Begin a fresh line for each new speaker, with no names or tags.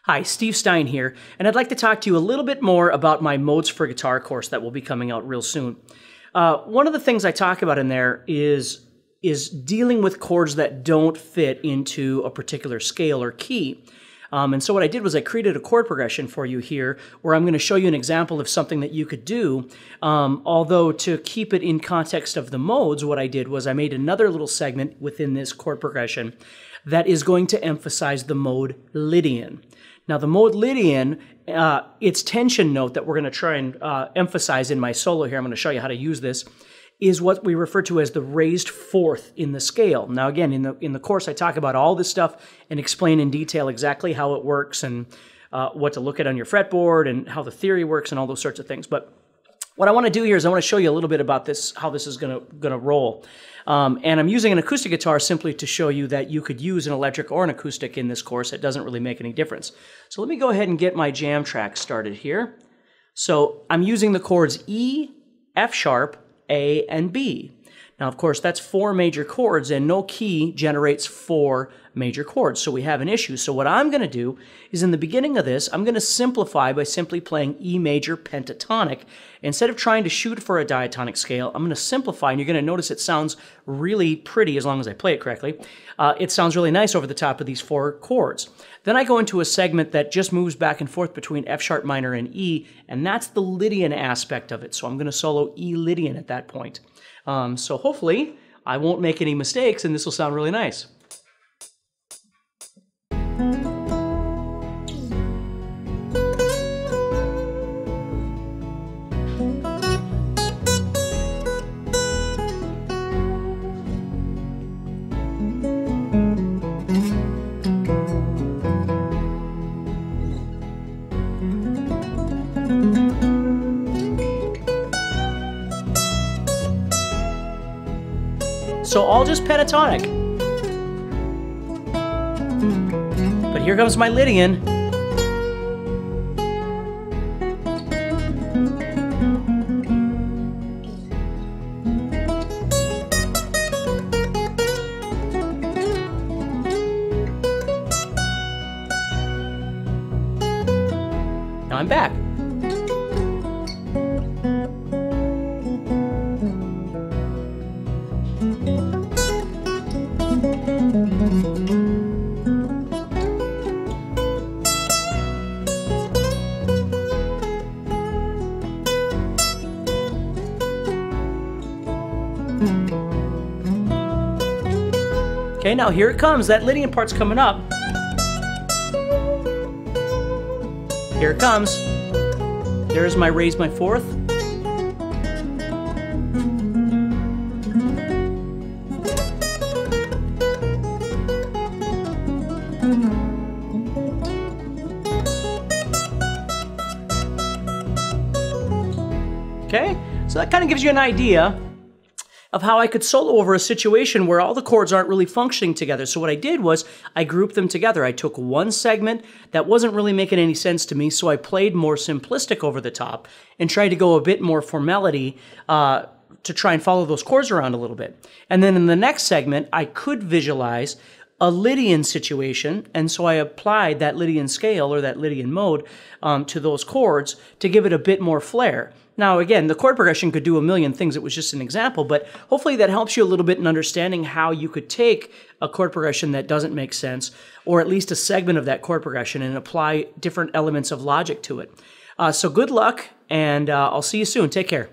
Hi, Steve Stine here, and I'd like to talk to you a little bit more about my Modes for Guitar course that will be coming out real soon. One of the things I talk about in there is dealing with chords that don't fit into a particular scale or key. And so what I did was I created a chord progression for you here where I'm going to show you an example of something that you could do. Although to keep it in context of the modes, what I did was I made another little segment within this chord progression that is going to emphasize the mode Lydian. Now the mode Lydian, its tension note that we're going to try and emphasize in my solo here, I'm going to show you how to use this, is what we refer to as the raised fourth in the scale. Now again, in the course I talk about all this stuff and explain in detail exactly how it works and what to look at on your fretboard and how the theory works and all those sorts of things. But what I want to do here is I want to show you a little bit about this, how this is going to roll. And I'm using an acoustic guitar simply to show you that you could use an electric or an acoustic in this course. It doesn't really make any difference. So let me go ahead and get my jam track started here. So I'm using the chords E, F sharp, A, and B. Now, of course, that's 4 major chords, and no key generates 4 major chords, so we have an issue. So what I'm going to do is in the beginning of this, I'm going to simplify by simply playing E major pentatonic. Instead of trying to shoot for a diatonic scale, I'm going to simplify, and you're going to notice it sounds really pretty as long as I play it correctly. It sounds really nice over the top of these 4 chords. Then I go into a segment that just moves back and forth between F sharp minor and E, and that's the Lydian aspect of it. So I'm going to solo E Lydian at that point. So hopefully I won't make any mistakes and this will sound really nice. So all just pentatonic. But here comes my Lydian. Now I'm back. Okay, now here it comes. That Lydian part's coming up. Here it comes. There's my raise my fourth. Okay, so that kind of gives you an idea of how I could solo over a situation where all the chords aren't really functioning together. So what I did was I grouped them together. I took one segment that wasn't really making any sense to me, so I played more simplistic over the top and tried to go a bit more formality to try and follow those chords around a little bit. And then in the next segment, I could visualize a Lydian situation, and so I applied that Lydian scale or that Lydian mode to those chords to give it a bit more flair. Now again, the chord progression could do a million things. It was just an example, but hopefully that helps you a little bit in understanding how you could take a chord progression that doesn't make sense, or at least a segment of that chord progression, and apply different elements of logic to it. So good luck, and I'll see you soon. Take care.